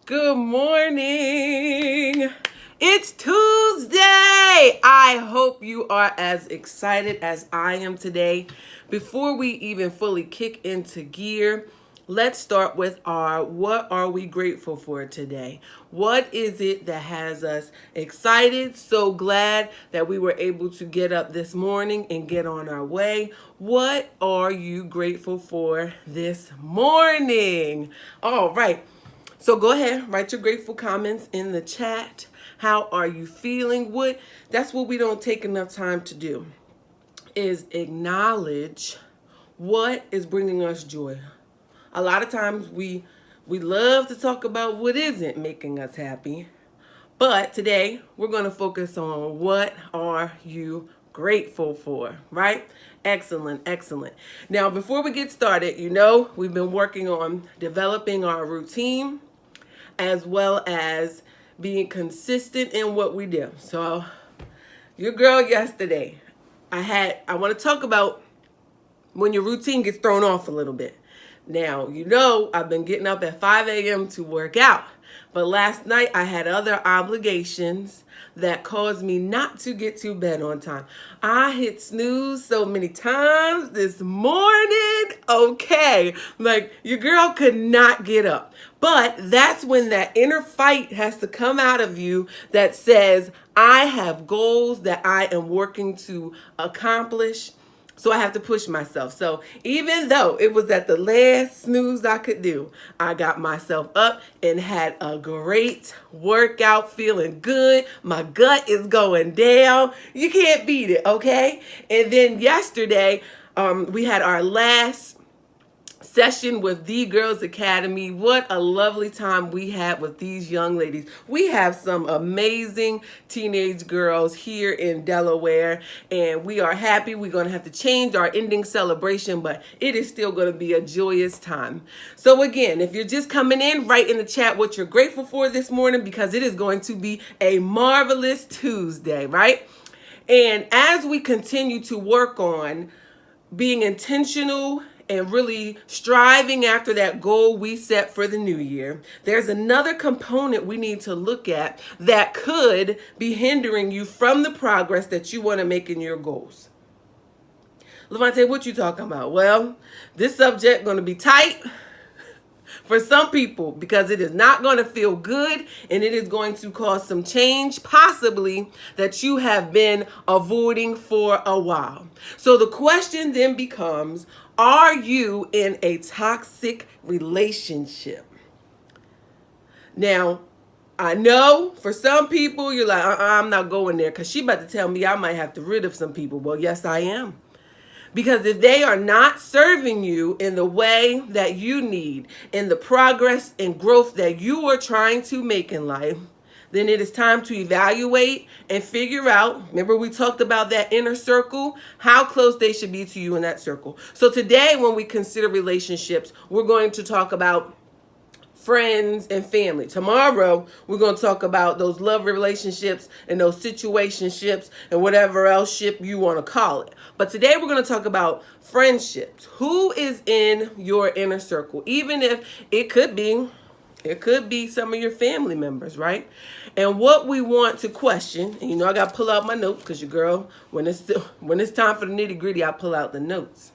Good morning. It's Tuesday. I hope you are as excited as I am today. Before we even fully kick into gear, let's start with our what are we grateful for today? What is it that has us excited? So glad that we were able to get up this morning and get on our way. What are you grateful for this morning? All right. So go ahead, write your grateful comments in the chat. How are you feeling? That's what we don't take enough time to do is acknowledge what is bringing us joy. A lot of times we love to talk about what isn't making us happy. But today we're going to focus on what are you grateful for, right? Excellent, excellent. Now, before we get started, we've been working on developing our routine as well as being consistent in what we do. So, your girl yesterday, I want to talk about when your routine gets thrown off a little bit. Now, I've been getting up at 5 a.m. to work out, but last night I had other obligations that caused me not to get to bed on time. I hit snooze so many times this morning. Okay, like your girl could not get up. But that's when that inner fight has to come out of you that says, I have goals that I am working to accomplish. So I have to push myself. So even though it was at the last snooze I could do, I got myself up and had a great workout, feeling good. My gut is going down. You can't beat it, okay? And then yesterday, we had our last session with the Girls Academy. What a lovely time we had with these young ladies. We have some amazing teenage girls here in Delaware, and we are happy. We're going to have to change our ending celebration, but it is still going to be a joyous time. So again, if you're just coming in, write in the chat what you're grateful for this morning, because it is going to be a marvelous Tuesday, right? And as we continue to work on being intentional and really striving after that goal we set for the new year, there's another component we need to look at that could be hindering you from the progress that you want to make in your goals. Levante, what you talking about? Well, this subject going to be tight for some people because it is not going to feel good, and it is going to cause some change, possibly that you have been avoiding for a while. So the question then becomes, are you in a toxic relationship? Now, I know for some people you're like, I'm not going there because she about to tell me I might have to rid of some people. Well, yes, I am. Because if they are not serving you in the way that you need, in the progress and growth that you are trying to make in life, then it is time to evaluate and figure out, remember we talked about that inner circle, how close they should be to you in that circle. So today when we consider relationships, we're going to talk about friends and family. Tomorrow, we're going to talk about those love relationships and those situationships and whatever else ship you want to call it. But today, we're going to talk about friendships. Who is in your inner circle? Even if it could be some of your family members, right? And what we want to question, and I got to pull out my notes because your girl, when it's time for the nitty gritty, I pull out the notes.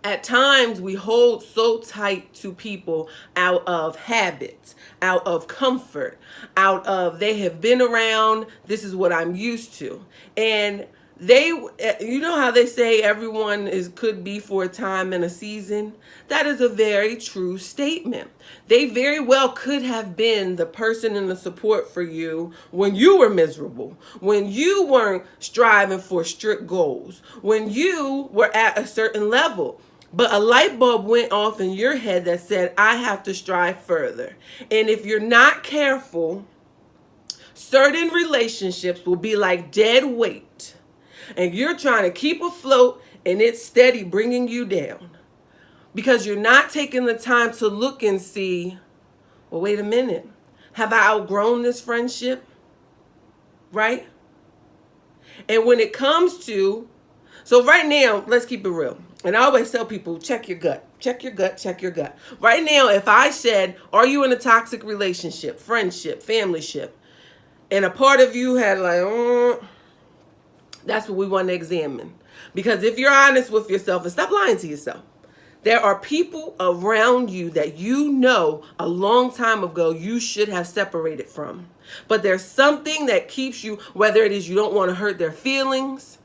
At times, we hold so tight to people out of habit, out of comfort, out of they have been around, this is what I'm used to. And how they say everyone could be for a time and a season? That is a very true statement. They very well could have been the person and the support for you when you were miserable, when you weren't striving for strict goals, when you were at a certain level. But a light bulb went off in your head that said, I have to strive further. And if you're not careful, certain relationships will be like dead weight. And you're trying to keep afloat and it's steady bringing you down. Because you're not taking the time to look and see, well, wait a minute. Have I outgrown this friendship? Right? And when it comes to, so right now, let's keep it real. And I always tell people, check your gut. Check your gut, check your gut. Right now, if I said, are you in a toxic relationship, friendship, familyship, and a part of you had like, that's what we want to examine. Because if you're honest with yourself and stop lying to yourself, there are people around you that you know a long time ago you should have separated from. But there's something that keeps you, whether it is you don't want to hurt their feelings,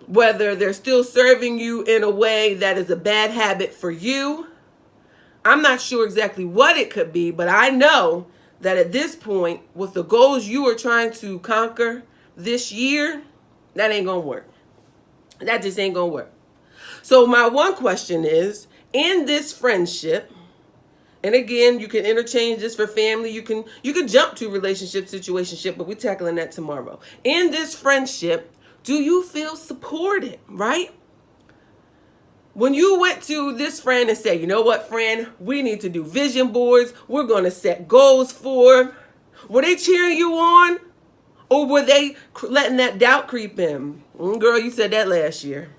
whether they're still serving you in a way that is a bad habit for you. I'm not sure exactly what it could be, but I know that at this point, with the goals you are trying to conquer this year, that ain't gonna work. That just ain't gonna work. So my one question is, in this friendship, and again, you can interchange this for family, you can jump to relationship, situationship, but we're tackling that tomorrow. In this friendship, do you feel supported, right? When you went to this friend and said, you know what, friend, we need to do vision boards, we're going to set goals for, were they cheering you on? Or were they letting that doubt creep in? Girl, you said that last year.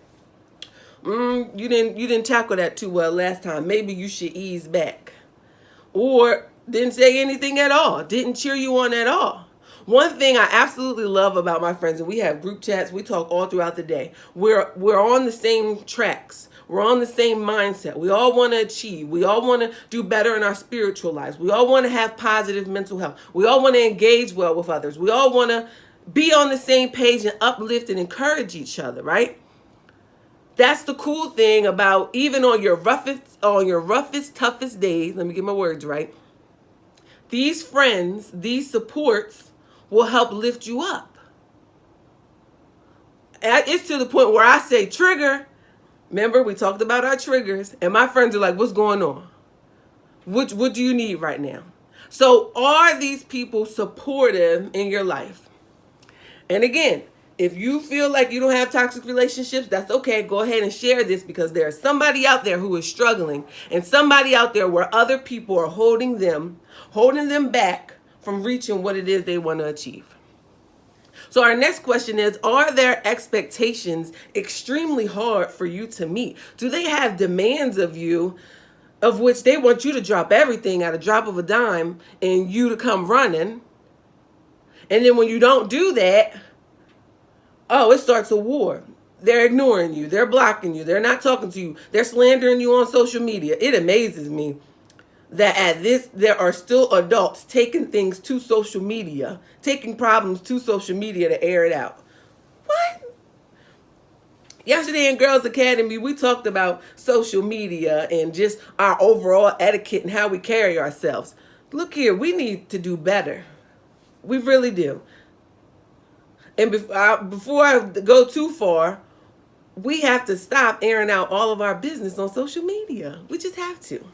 You didn't tackle that too well last time. Maybe you should ease back. Or didn't say anything at all. Didn't cheer you on at all. One thing I absolutely love about my friends, and we have group chats, we talk all throughout the day. We're on the same tracks. We're on the same mindset. We all want to achieve. We all want to do better in our spiritual lives. We all want to have positive mental health. We all want to engage well with others. We all want to be on the same page and uplift and encourage each other, right? That's the cool thing about even on your roughest, toughest days, let me get my words right, these friends, these supports will help lift you up. And it's to the point where I say, trigger. Remember, we talked about our triggers, and my friends are like, what's going on? What do you need right now? So are these people supportive in your life? And again, if you feel like you don't have toxic relationships, that's okay. Go ahead and share this, because there's somebody out there who is struggling, and somebody out there where other people are holding them back from reaching what it is they want to achieve. So our next question is, are their expectations extremely hard for you to meet? Do they have demands of you of which they want you to drop everything at a drop of a dime and you to come running? And then when you don't do that, oh, it starts a war. They're ignoring you. They're blocking you. They're not talking to you. They're slandering you on social media. It amazes me that there are still adults taking things to social media, taking problems to social media to air it out. What? Yesterday in Girls Academy, we talked about social media and just our overall etiquette and how we carry ourselves. Look here, we need to do better. We really do. And before I go too far, we have to stop airing out all of our business on social media. We just have to.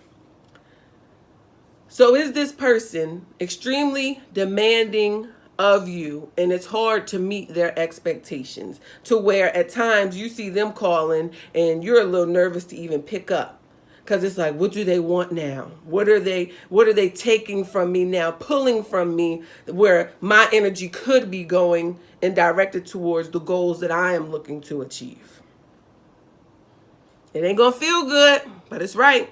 So is this person extremely demanding of you, and it's hard to meet their expectations, to where at times you see them calling and you're a little nervous to even pick up, because it's like, what do they want now? What are they taking from me now, pulling from me, where my energy could be going and directed towards the goals that I am looking to achieve? It ain't gonna feel good, but it's right.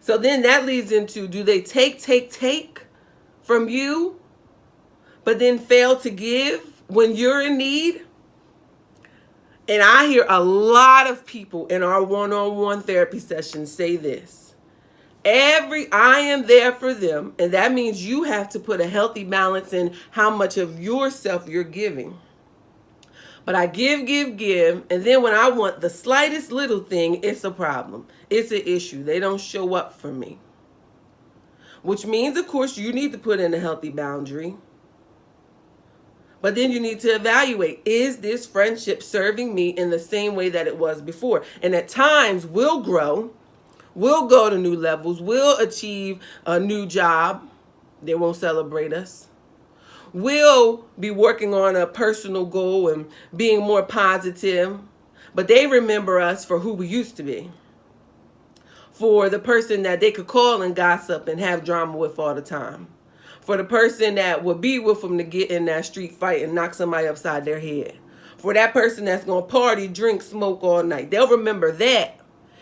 So then that leads into, do they take from you, but then fail to give when you're in need? And I hear a lot of people in our one-on-one therapy sessions say this. I am there for them, and that means you have to put a healthy balance in how much of yourself you're giving. But I give, and then when I want the slightest little thing, it's a problem. It's an issue. They don't show up for me. Which means, of course, you need to put in a healthy boundary. But then you need to evaluate, is this friendship serving me in the same way that it was before? And at times, we'll grow, we'll go to new levels, we'll achieve a new job. They won't celebrate us. We'll be working on a personal goal and being more positive, but they remember us for who we used to be. For the person that they could call and gossip and have drama with all the time. For the person that would be with them to get in that street fight and knock somebody upside their head. for that person that's going to party, drink, smoke all night. They'll remember that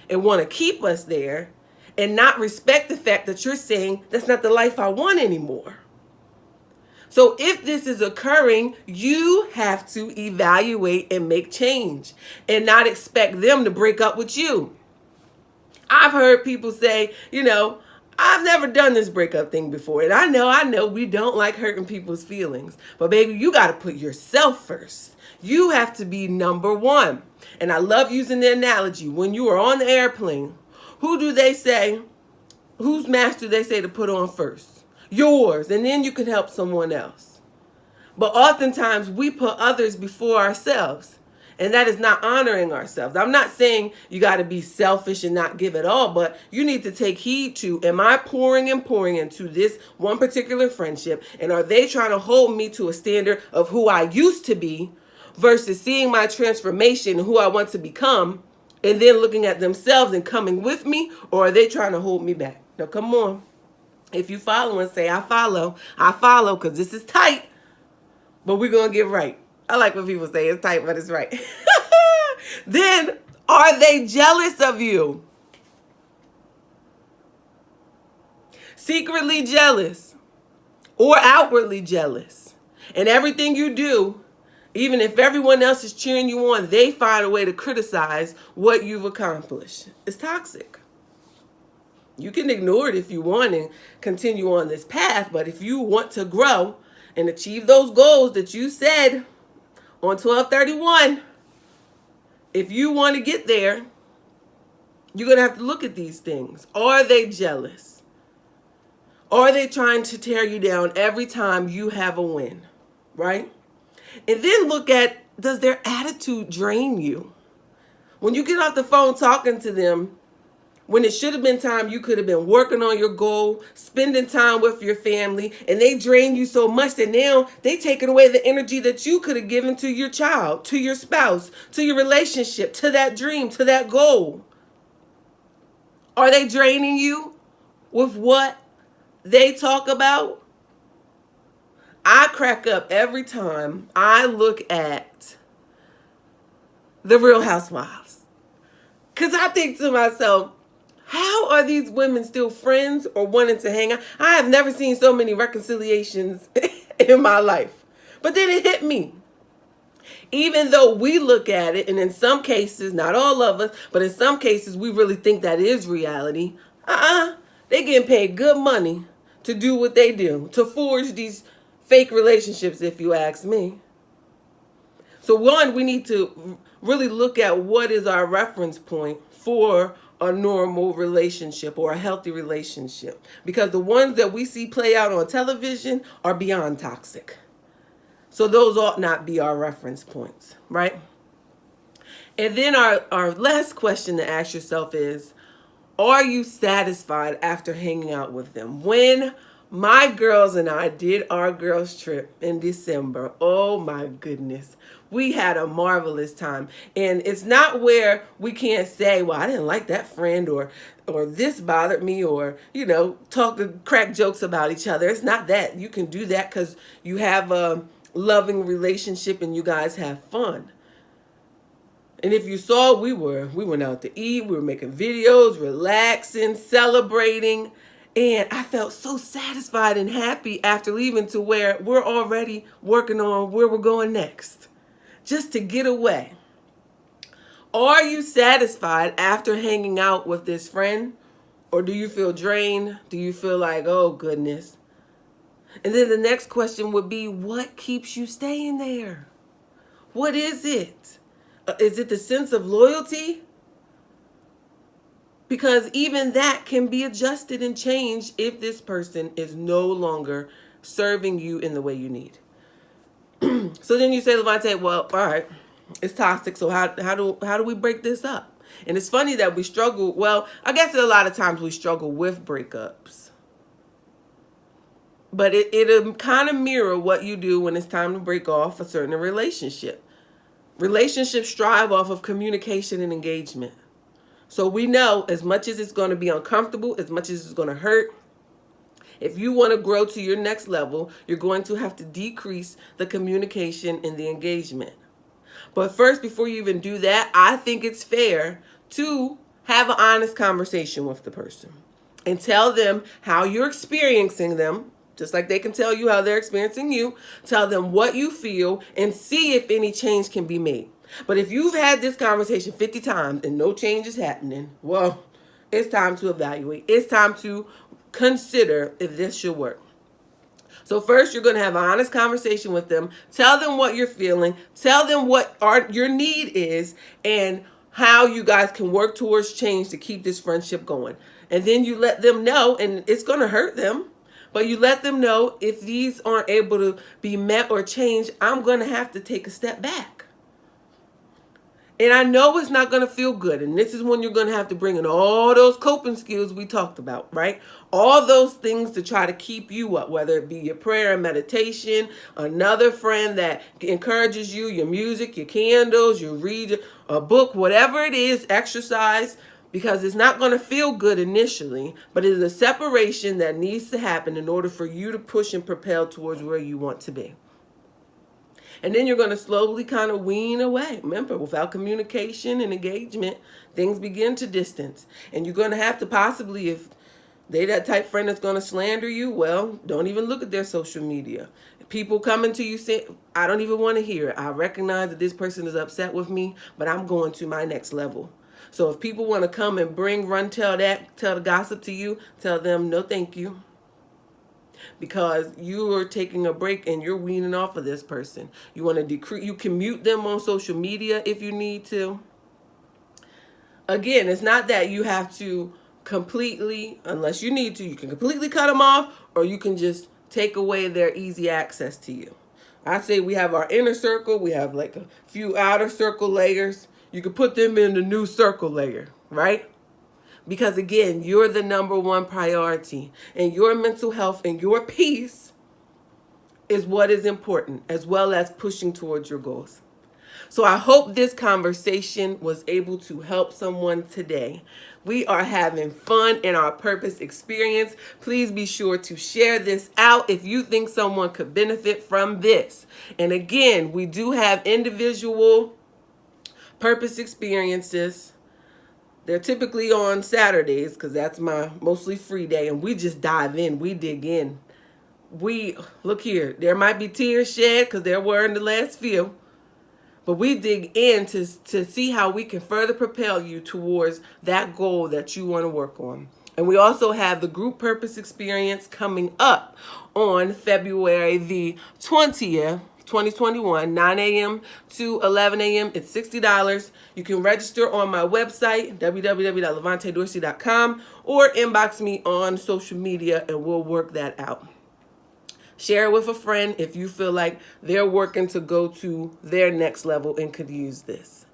and want to keep us there and not respect the fact that you're saying that's not the life I want anymore. So if this is occurring, you have to evaluate and make change and not expect them to break up with you. I've heard people say, I've never done this breakup thing before. And I know we don't like hurting people's feelings. But baby, you got to put yourself first. You have to be number one. And I love using the analogy. When you are on the airplane, whose mask do they say to put on first? Yours. And then you can help someone else. But oftentimes we put others before ourselves. And that is not honoring ourselves. I'm not saying you got to be selfish and not give it all, but you need to take heed to, am I pouring into this one particular friendship? And are they trying to hold me to a standard of who I used to be versus seeing my transformation and who I want to become and then looking at themselves and coming with me? Or are they trying to hold me back? Now, come on. If you follow and say, I follow because this is tight, but we're going to get right. I like when people say it's tight, but it's right. Then, are they jealous of you? Secretly jealous or outwardly jealous. And everything you do, even if everyone else is cheering you on, they find a way to criticize what you've accomplished. It's toxic. You can ignore it if you want and continue on this path, but if you want to grow and achieve those goals that you said on 12/31, if you want to get there, you're going to have to look at these things. Are they jealous? Are they trying to tear you down every time you have a win, right? And then look at, does their attitude drain you? When you get off the phone talking to them, when it should have been time you could have been working on your goal, spending time with your family, and they drain you so much that now they taking away the energy that you could have given to your child, to your spouse, to your relationship, to that dream, to that goal. Are they draining you with what they talk about? I crack up every time I look at The Real Housewives. Because I think to myself, how are these women still friends or wanting to hang out? I have never seen so many reconciliations in my life. But then it hit me. Even though we look at it, and in some cases, not all of us, but in some cases, we really think that is reality. They getting paid good money to do what they do, to forge these fake relationships, if you ask me. So one, we need to really look at what is our reference point for a normal relationship or a healthy relationship. Because the ones that we see play out on television are beyond toxic. So those ought not be our reference points, right? And then our last question to ask yourself is, are you satisfied after hanging out with them? When my girls and I did our girls trip in December, oh my goodness, we had a marvelous time. And it's not where we can't say, well, I didn't like that friend, or this bothered me, or, crack jokes about each other. It's not that. You can do that because you have a loving relationship and you guys have fun. And if you saw, we went out to eat, we were making videos, relaxing, celebrating. And I felt so satisfied and happy after leaving to where we're already working on where we're going next. Just to get away. Are you satisfied after hanging out with this friend? Or do you feel drained? Do you feel like, oh goodness? And then the next question would be, what keeps you staying there? What is it? Is it the sense of loyalty? Because even that can be adjusted and changed if this person is no longer serving you in the way you need. So then you say, Levante, well, all right, it's toxic. So how do we break this up? And it's funny that we struggle. Well, I guess a lot of times we struggle with breakups. But it'll kind of mirror what you do when it's time to break off a certain relationship. Relationships strive off of communication and engagement. So we know as much as it's going to be uncomfortable, as much as it's going to hurt, if you want to grow to your next level, you're going to have to decrease the communication and the engagement. But first, before you even do that, I think it's fair to have an honest conversation with the person and tell them how you're experiencing them, just like they can tell you how they're experiencing you. Tell them what you feel and see if any change can be made. But if you've had this conversation 50 times and no change is happening, well, it's time to evaluate. It's time to consider if this should work. So first, you're going to have an honest conversation with them. Tell them what you're feeling. Tell them what your need is and how you guys can work towards change to keep this friendship going. And then you let them know, and it's going to hurt them, but you let them know if these aren't able to be met or changed, I'm going to have to take a step back. And I know it's not going to feel good. And this is when you're going to have to bring in all those coping skills we talked about, right? All those things to try to keep you up, whether it be your prayer and meditation, another friend that encourages you, your music, your candles, you read a book, whatever it is, exercise, because it's not going to feel good initially, but it is a separation that needs to happen in order for you to push and propel towards where you want to be. And then you're going to slowly kind of wean away. Remember, without communication and engagement, things begin to distance. And you're going to have to possibly, if they that type friend that's going to slander you, well, don't even look at their social media. People coming to you saying, I don't even want to hear it. I recognize that this person is upset with me, but I'm going to my next level. So if people want to come and tell the gossip to you, tell them no thank you. Because you are taking a break and you're weaning off of this person. You want to decrease, you can mute them on social media if you need to. Again, it's not that you have to completely, unless you need to, you can completely cut them off, or you can just take away their easy access to you. I say we have our inner circle, we have like a few outer circle layers. You can put them in the new circle layer, right? Because again, you're the number one priority, and your mental health and your peace is what is important, as well as pushing towards your goals. So I hope this conversation was able to help someone today. We are having fun in our purpose experience. Please be sure to share this out if you think someone could benefit from this. And again, we do have individual purpose experiences. They're typically on Saturdays because that's my mostly free day, and we just dive in. We dig in. We look here. There might be tears shed because there were in the last few, but we dig in to see how we can further propel you towards that goal that you want to work on. And we also have the group purpose experience coming up on February the 20th. 2021, 9 a.m. to 11 a.m. It's $60. You can register on my website, www.levontedorsey.com, or inbox me on social media and we'll work that out. Share it with a friend if you feel like they're working to go to their next level and could use this.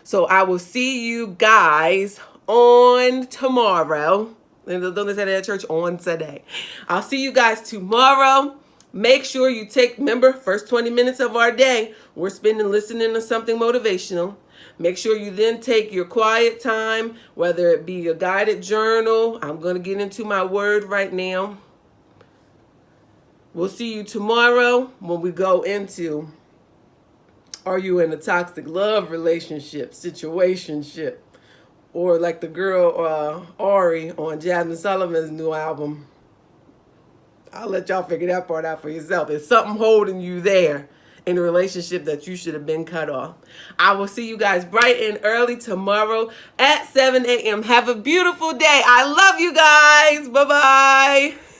So I will see you guys on tomorrow. And don't say that at church, on today. I'll see you guys tomorrow. Make sure you remember, first 20 minutes of our day, we're spending listening to something motivational. Make sure you then take your quiet time, whether it be a guided journal. I'm going to get into my word right now. We'll see you tomorrow when we go into, are you in a toxic love relationship, situationship, or like the girl Ari on Jasmine Sullivan's new album. I'll let y'all figure that part out for yourself. There's something holding you there in a relationship that you should have been cut off. I will see you guys bright and early tomorrow at 7 a.m. Have a beautiful day. I love you guys. Bye-bye.